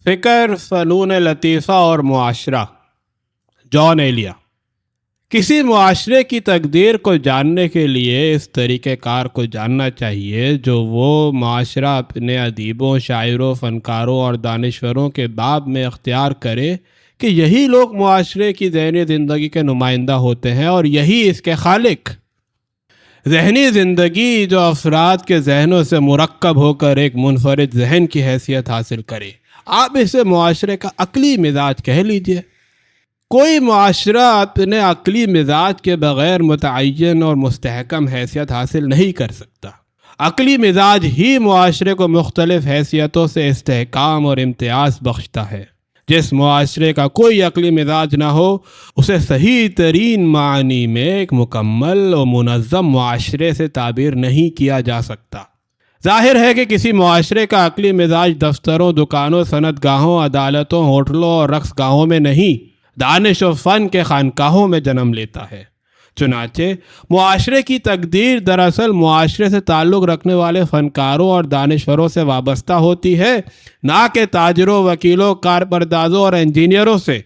فکر، فنون لطیفہ اور معاشرہ، جان ایلیا۔ کسی معاشرے کی تقدیر کو جاننے کے لیے اس طریقہ کار کو جاننا چاہیے جو وہ معاشرہ اپنے ادیبوں، شاعروں، فنکاروں اور دانشوروں کے باب میں اختیار کرے کہ یہی لوگ معاشرے کی ذہنی زندگی کے نمائندہ ہوتے ہیں اور یہی اس کے خالق۔ ذہنی زندگی جو افراد کے ذہنوں سے مرکب ہو کر ایک منفرد ذہن کی حیثیت حاصل کرے، آپ اسے معاشرے کا عقلی مزاج کہہ لیجئے۔ کوئی معاشرہ اپنے عقلی مزاج کے بغیر متعین اور مستحکم حیثیت حاصل نہیں کر سکتا۔ عقلی مزاج ہی معاشرے کو مختلف حیثیتوں سے استحکام اور امتیاز بخشتا ہے۔ جس معاشرے کا کوئی عقلی مزاج نہ ہو اسے صحیح ترین معنی میں ایک مکمل اور منظم معاشرے سے تعبیر نہیں کیا جا سکتا۔ ظاہر ہے کہ کسی معاشرے کا عقلی مزاج دفتروں، دکانوں، صنعت گاہوں، عدالتوں، ہوٹلوں اور رقص گاہوں میں نہیں، دانش و فن کے خانقاہوں میں جنم لیتا ہے۔ چنانچہ معاشرے کی تقدیر دراصل معاشرے سے تعلق رکھنے والے فنکاروں اور دانشوروں سے وابستہ ہوتی ہے، نہ کہ تاجروں، وکیلوں، کارپردازوں اور انجینئروں سے۔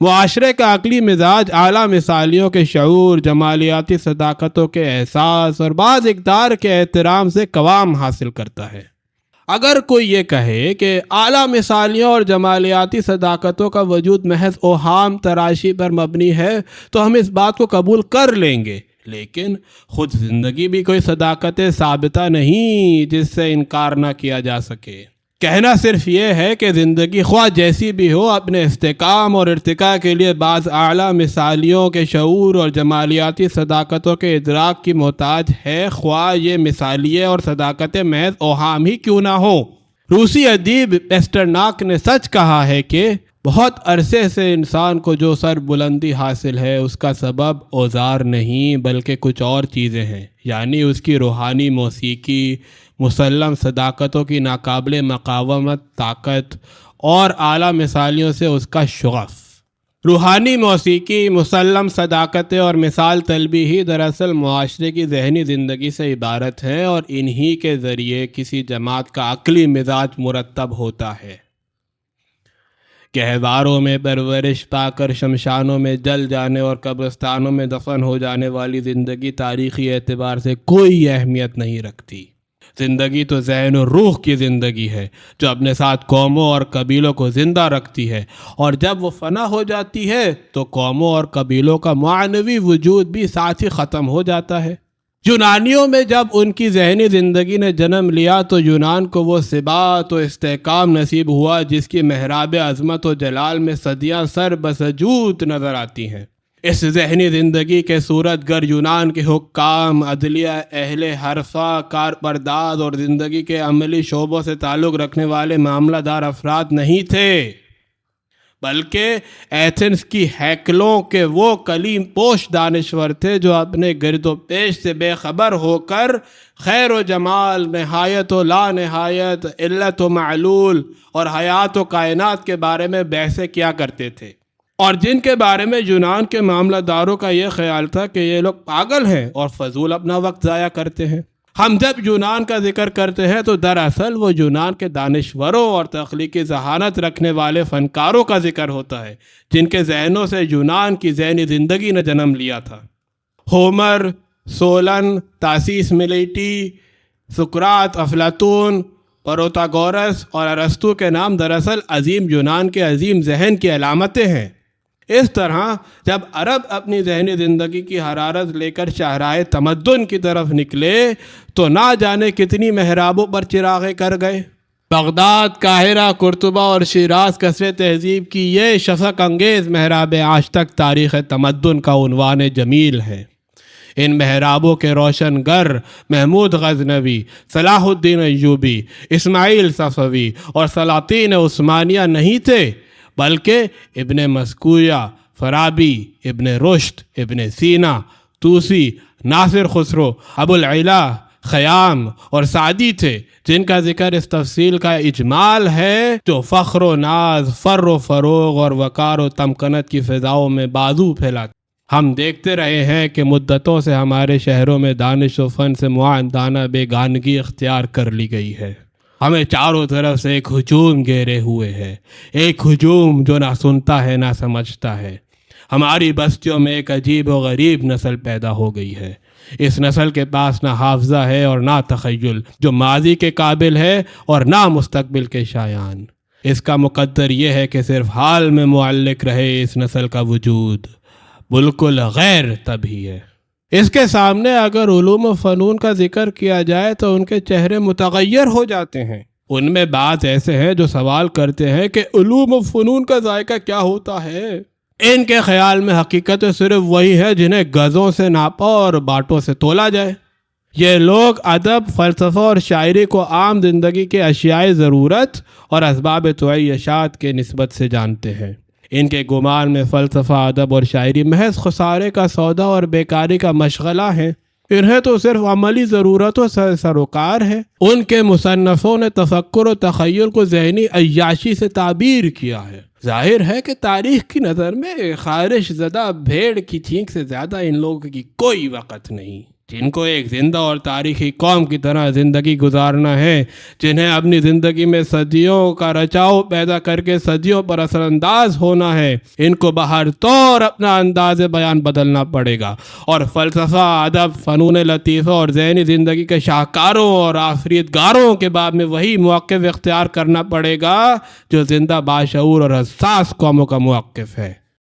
معاشرے کا عقلی مزاج اعلیٰ مثالیوں کے شعور، جمالیاتی صداقتوں کے احساس اور بعض اقدار کے احترام سے قوام حاصل کرتا ہے۔ اگر کوئی یہ کہے کہ اعلیٰ مثالیوں اور جمالیاتی صداقتوں کا وجود محض اوہام تراشی پر مبنی ہے تو ہم اس بات کو قبول کر لیں گے، لیکن خود زندگی بھی کوئی صداقت ثابتہ نہیں جس سے انکار نہ کیا جا سکے۔ کہنا صرف یہ ہے کہ زندگی خواہ جیسی بھی ہو اپنے استحکام اور ارتقاء کے لیے بعض اعلیٰ مثالیوں کے شعور اور جمالیاتی صداقتوں کے ادراک کی محتاج ہے، خواہ یہ مثالیے اور صداقتیں محض اوہام ہی کیوں نہ ہوں۔ روسی ادیب پیسٹرناک نے سچ کہا ہے کہ بہت عرصے سے انسان کو جو سر بلندی حاصل ہے اس کا سبب اوزار نہیں بلکہ کچھ اور چیزیں ہیں، یعنی اس کی روحانی موسیقی، مسلم صداقتوں کی ناقابل مقاومت طاقت اور اعلیٰ مثالیوں سے اس کا شغف۔ روحانی موسیقی، مسلم صداقتیں اور مثال طلبی ہی دراصل معاشرے کی ذہنی زندگی سے عبارت ہے اور انہی کے ذریعے کسی جماعت کا عقلی مزاج مرتب ہوتا ہے۔ گہواروں میں پرورش پا کر شمشانوں میں جل جانے اور قبرستانوں میں دفن ہو جانے والی زندگی تاریخی اعتبار سے کوئی اہمیت نہیں رکھتی۔ زندگی تو ذہن و روح کی زندگی ہے جو اپنے ساتھ قوموں اور قبیلوں کو زندہ رکھتی ہے، اور جب وہ فنا ہو جاتی ہے تو قوموں اور قبیلوں کا معنوی وجود بھی ساتھ ہی ختم ہو جاتا ہے۔ یونانیوں میں جب ان کی ذہنی زندگی نے جنم لیا تو یونان کو وہ ثبات و استحکام نصیب ہوا جس کی محراب عظمت و جلال میں صدیاں سر بسجود نظر آتی ہیں۔ اس ذہنی زندگی کے صورت گر یونان کے حکام، عدلیہ، اہل حرفہ، کارپرداز اور زندگی کے عملی شعبوں سے تعلق رکھنے والے معاملہ دار افراد نہیں تھے، بلکہ ایتھنز کی ہیکلوں کے وہ کلیم پوش دانشور تھے جو اپنے گرد و پیش سے بے خبر ہو کر خیر و جمال، نہایت و لا نہایت، علت و معلول اور حیات و کائنات کے بارے میں بحثیں کیا کرتے تھے، اور جن کے بارے میں یونان کے معاملہ داروں کا یہ خیال تھا کہ یہ لوگ پاگل ہیں اور فضول اپنا وقت ضائع کرتے ہیں۔ ہم جب یونان کا ذکر کرتے ہیں تو دراصل وہ یونان کے دانشوروں اور تخلیقی ذہانت رکھنے والے فنکاروں کا ذکر ہوتا ہے جن کے ذہنوں سے یونان کی ذہنی زندگی نے جنم لیا تھا۔ ہومر، سولن، تاسیس ملیٹی، سقراط، افلاطون، پروتاگورس اور ارسطو کے نام دراصل عظیم یونان کے عظیم ذہن کی علامتیں ہیں۔ اس طرح جب عرب اپنی ذہنی زندگی کی حرارت لے کر شاہراہ تمدن کی طرف نکلے تو نہ جانے کتنی محرابوں پر چراغیں کر گئے۔ بغداد، قاہرہ، قرطبہ اور شیراز قصر تہذیب کی یہ شفق انگیز محراب آج تک تاریخ تمدن کا عنوان جمیل ہے۔ ان محرابوں کے روشن گر محمود غزنوی، صلاح الدین ایوبی، اسماعیل صفوی اور سلاطین عثمانیہ نہیں تھے، بلکہ ابن مسکویہ، فارابی، ابن رشد، ابن سینا، طوسی، ناصر خسرو، ابو العلا، خیام اور سعدی تھے، جن کا ذکر اس تفصیل کا اجمال ہے جو فخر و ناز، فر و فروغ اور وقار و تمکنت کی فضاؤں میں بازو پھیلاتے۔ ہم دیکھتے رہے ہیں کہ مدتوں سے ہمارے شہروں میں دانش و فن سے معاندانہ بیگانگی اختیار کر لی گئی ہے۔ ہمیں چاروں طرف سے ایک ہجوم گھیرے ہوئے ہے، ایک ہجوم جو نہ سنتا ہے نہ سمجھتا ہے۔ ہماری بستیوں میں ایک عجیب و غریب نسل پیدا ہو گئی ہے۔ اس نسل کے پاس نہ حافظہ ہے اور نہ تخیل، جو ماضی کے قابل ہے اور نہ مستقبل کے شایان۔ اس کا مقدر یہ ہے کہ صرف حال میں معلق رہے اس نسل کا وجود بالکل غیر طبعی ہے۔ اس کے سامنے اگر علوم و فنون کا ذکر کیا جائے تو ان کے چہرے متغیر ہو جاتے ہیں۔ ان میں بعض ایسے ہیں جو سوال کرتے ہیں کہ علوم و فنون کا ذائقہ کیا ہوتا ہے؟ ان کے خیال میں حقیقت صرف وہی ہے جنہیں گزوں سے ناپا اور باٹوں سے تولا جائے۔ یہ لوگ ادب، فلسفہ اور شاعری کو عام زندگی کے اشیائے ضرورت اور اسباب تعیشات کے نسبت سے جانتے ہیں۔ ان کے گمان میں فلسفہ، ادب اور شاعری محض خسارے کا سودا اور بیکاری کا مشغلہ ہے۔ انہیں تو صرف عملی ضرورتوں سے سروکار ہے۔ ان کے مصنفوں نے تفکر و تخیل کو ذہنی عیاشی سے تعبیر کیا ہے۔ ظاہر ہے کہ تاریخ کی نظر میں خارش زدہ بھیڑ کی چینک سے زیادہ ان لوگوں کی کوئی وقت نہیں، جن کو ایک زندہ اور تاریخی قوم کی طرح زندگی گزارنا ہے، جنہیں اپنی زندگی میں صدیوں کا رچاؤ پیدا کر کے صدیوں پر اثر انداز ہونا ہے۔ ان کو بہر طور اپنا انداز بیان بدلنا پڑے گا اور فلسفہ، ادب، فنون لطیفہ اور ذہنی زندگی کے شاہکاروں اور آفریت گاروں کے باب میں وہی موقف اختیار کرنا پڑے گا جو زندہ، باشعور اور حساس قوموں کا موقف ہے۔